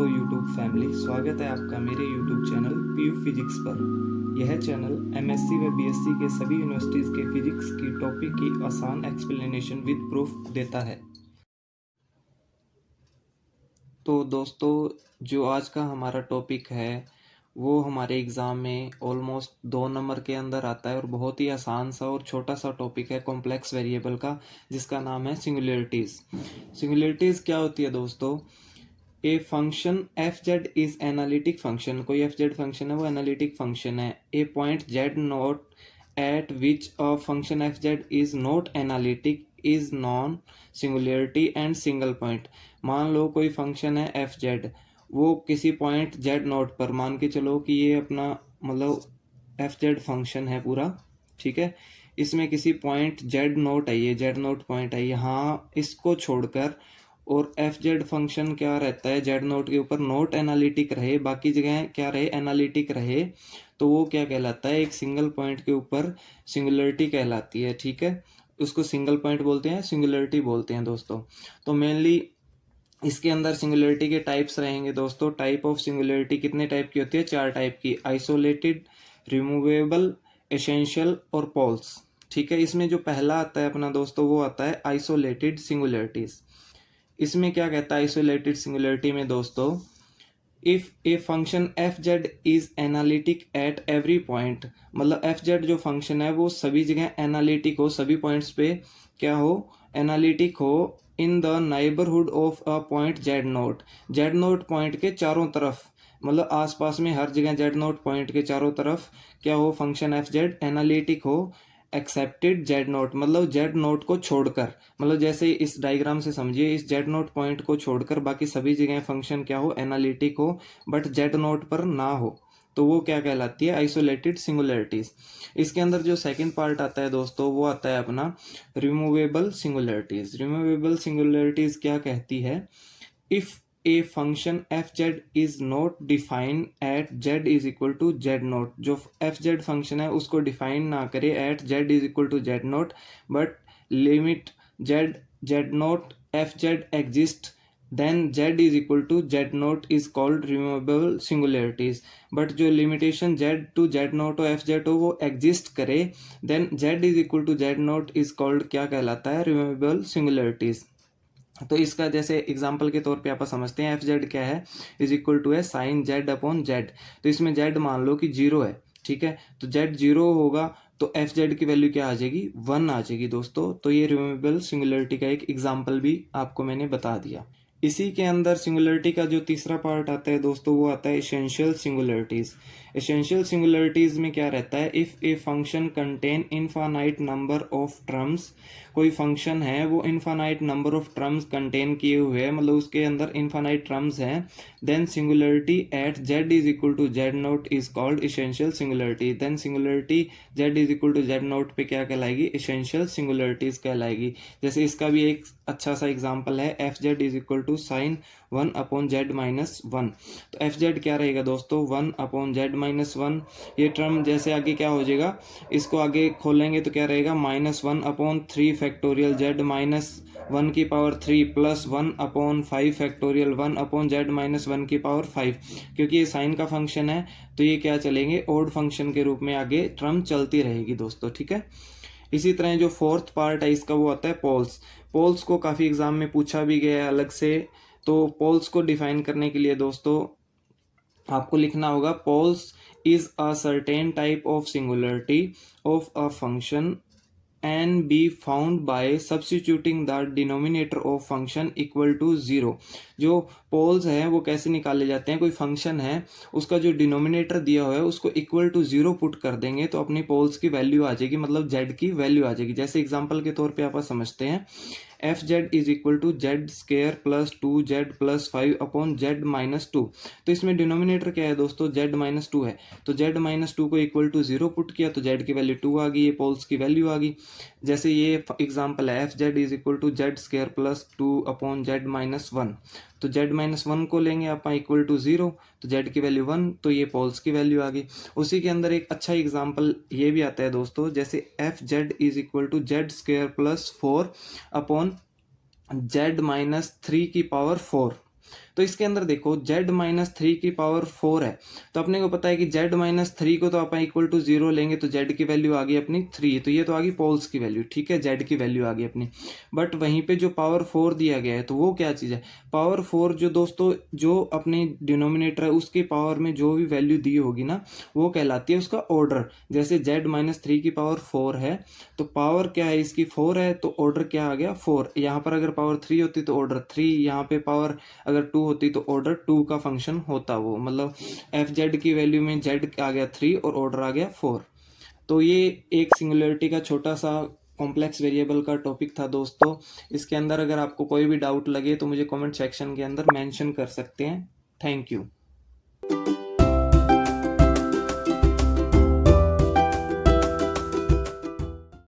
Hello YouTube family, स्वागत है आपका मेरे यूट्यूब चैनल पीयू फिजिक्स पर। यह चैनल एमएससी व बीएससी के सभी यूनिवर्सिटीज़ के फिजिक्स की टॉपिक की आसान एक्सप्लेनेशन विद प्रूफ देता है। तो दोस्तों, जो आज का हमारा टॉपिक है वो हमारे एग्ज़ाम में ऑलमोस्ट 2 नंबर के अंदर आता है और बहुत ही आसान सा और छोटा सा टॉपिक है कॉम्प्लेक्स वेरिएबल का, जिसका नाम है सिंगुलरिटीज़। सिंगुलरिटीज़ क्या होती है दोस्तों? A function F Z is analytic function. कोई एफ जेड फंक्शन है वो एनालिटिक फंक्शन है। A point Z naught at which a function F Z is not analytic is non singularity and single point. मान लो कोई function है f Z, वो किसी पॉइंट जेड नॉट पर, मान के चलो कि ये अपना मतलब एफ जेड फंक्शन है पूरा, ठीक है। इसमें किसी पॉइंट जेड नोट है, ये जेड नोट पॉइंट है, यहाँ इसको छोड़कर और एफ जेड फंक्शन क्या रहता है, जेड नोट के ऊपर नोट एनालिटिक रहे, बाकी जगह क्या रहे, एनालिटिक रहे, तो वो क्या कहलाता है, एक सिंगल पॉइंट के ऊपर सिंगुलरिटी कहलाती है, ठीक है। उसको सिंगल पॉइंट बोलते हैं, सिंगुलरिटी बोलते हैं दोस्तों। तो मेनली इसके अंदर सिंगुलरिटी के टाइप्स रहेंगे दोस्तों। टाइप ऑफ सिंगुलरिटी कितने टाइप की होती है? 4 टाइप की, आइसोलेटेड, रिमूवेबल, एसेंशियल और पोल्स, ठीक है। इसमें जो पहला आता है अपना दोस्तों वो आता है आइसोलेटेड सिंगुलरिटीज। इसमें क्या कहता है आइसोलेटेड सिंगुलरिटी में दोस्तों? If a function F Z is analytic at every point, मतलब एफ जेड जो फंक्शन है वो सभी जगह एनालिटिक हो, सभी पॉइंट्स पे क्या हो, एनालिटिक हो, in the neighbourhood of a point Z note, Z note point के चारों तरफ, मतलब आसपास में हर जगह जेड नोट पॉइंट के चारों तरफ क्या हो, फंक्शन एफ जेड एनालिटिक हो, एक्सेप्टेड जेड नोट, मतलब जेड नोट को छोड़कर, मतलब जैसे इस डायग्राम से समझिए, इस जेड नोट पॉइंट को छोड़कर बाकी सभी जगह फंक्शन क्या हो, एनालिटिक हो, बट जेड नोट पर ना हो, तो वो क्या कहलाती है, आइसोलेटेड सिंगुलरिटीज। इसके अंदर जो सेकंड पार्ट आता है दोस्तों वो आता है अपना रिमूवेबल सिंगुलरिटीज। रिमूवेबल सिंगुलरिटीज क्या कहती है? If a function F Z is not define at Z is equal to Z naught, जो एफ जेड फंक्शन है उसको डिफाइन ना करे at Z is equal to Z naught, but limit Z Z naught F Z exist, then Z is equal to Z naught is called removable singularities. But जो limitation Z to Z naught हो, F Z हो, वो exist करे, then Z is equal to Z naught is called क्या कहलाता है, removable singularities. तो इसका जैसे एग्जाम्पल के तौर पे आप समझते हैं, एफ जेड क्या है, इज इक्वल टू है साइन जेड अपॉन जेड। तो इसमें जेड मान लो कि 0 है, ठीक है, तो जेड 0 होगा तो एफ जेड की वैल्यू क्या आ जाएगी, 1 आ जाएगी दोस्तों। तो ये रिमूवेबल सिंगुलरिटी का एक एग्जाम्पल भी आपको मैंने बता दिया। इसी के अंदर सिंगुलरिटी का जो तीसरा पार्ट आता है दोस्तों वो आता है एसेंशियल सिंगुलरिटीज। एसेंशियल सिंगुलरिटीज में क्या रहता है? If a function contain infinite number of terms, कोई फंक्शन है वो infinite number of terms contain किए हुए हैं, मतलब उसके अंदर इनफाइनाइट टर्म्स हैं, then singularity at Z is equal to Z naught is called essential singularity. Then singularity z is equal to Z naught पे क्या कहलाएगी, एसेंशियल सिंगुलरिटीज कहलाएगी। जैसे इसका भी एक अच्छा सा एग्जाम्पल है, f Z is equal to sine 1 upon z minus 1। तो एफ जेड क्या रहेगा दोस्तों, 1 अपॉन जेड माइनस 1। ये टर्म जैसे आगे क्या हो जाएगा, इसको आगे खोलेंगे तो क्या रहेगा, -1 अपॉन 3 फैक्टोरियल जेड माइनस 1 की power 3 plus 1 upon 5 factorial 1 upon z minus 1 की पावर 5। क्योंकि ये साइन का फंक्शन है तो ये क्या चलेंगे, ओड फंक्शन के रूप में आगे टर्म चलती रहेगी दोस्तों, ठीक है। इसी तरह जो फोर्थ पार्ट है इसका वो आता है पोल्स। पोल्स को काफ़ी एग्जाम में पूछा भी गया है अलग से। तो पोल्स को डिफाइन करने के लिए दोस्तों आपको लिखना होगा, poles is a certain type of singularity of a function and be found by substituting the denominator of function equal to 0। जो पोल्स है वो कैसे निकाले जाते हैं, कोई फंक्शन है उसका जो डिनोमिनेटर दिया हुआ है उसको इक्वल टू 0 पुट कर देंगे तो अपनी पोल्स की वैल्यू आ जाएगी, मतलब जेड की वैल्यू आ जाएगी। जैसे एग्जांपल के तौर पे आप समझते हैं, f Z is equal to z square plus 2 z plus 5 upon z minus 2। तो इसमें डिनोमिनेटर क्या है दोस्तों, जेड माइनस 2 है, तो जेड माइनस 2 को इक्वल टू 0 पुट किया तो जेड की वैल्यू 2 आ गई, ये पोल्स की वैल्यू आ गई। जैसे ये एग्जांपल है, f Z is equal to z square plus 2 upon z minus 1। तो जेड माइनस 1 को लेंगे आप इक्वल टू 0, तो जेड की वैल्यू 1, तो ये पोल्स की वैल्यू आ गई। उसी के अंदर एक अच्छा एग्जांपल ये भी आता है दोस्तों, जैसे f Z is equal to z square plus 4 upon z minus 3 की पावर 4। तो तो इसके अंदर देखो z-3 की पावर 4 है, तो अपने को पता है कि z-3 को तो अपन इक्वल टू 0 लेंगे तो z की वैल्यू आ गई अपनी 3, तो ये तो आ गई पोल्स की वैल्यू, ठीक है, z की वैल्यू आ गई अपनी। बट वहीं पे जो पावर 4 दिया गया है तो वो क्या चीज़ है, पावर 4 जो दोस्तों जो अपने डिनोमिनेटर है उसकी पावर में जो भी वैल्यू दी होगी ना वो कहलाती है उसका ऑर्डर। जैसे z-3 की पावर 4 है तो पावर क्या है इसकी 4 है, तो ऑर्डर क्या आ गया 4। यहाँ पर अगर पावर 3 होती तो ऑर्डर 3, यहाँ पे पावर अगर 2 होती तो ऑर्डर 2 का फंक्शन होता वो, मतलब एफ जेड की वैल्यू में z आ गया 3 और ऑर्डर आ गया 4। तो ये एक सिंगुलरिटी का छोटा सा कॉम्प्लेक्स वेरिएबल का टॉपिक था दोस्तों। इसके अंदर अगर आपको कोई भी डाउट लगे तो मुझे कमेंट सेक्शन के अंदर मेंशन कर सकते हैं। Thank you.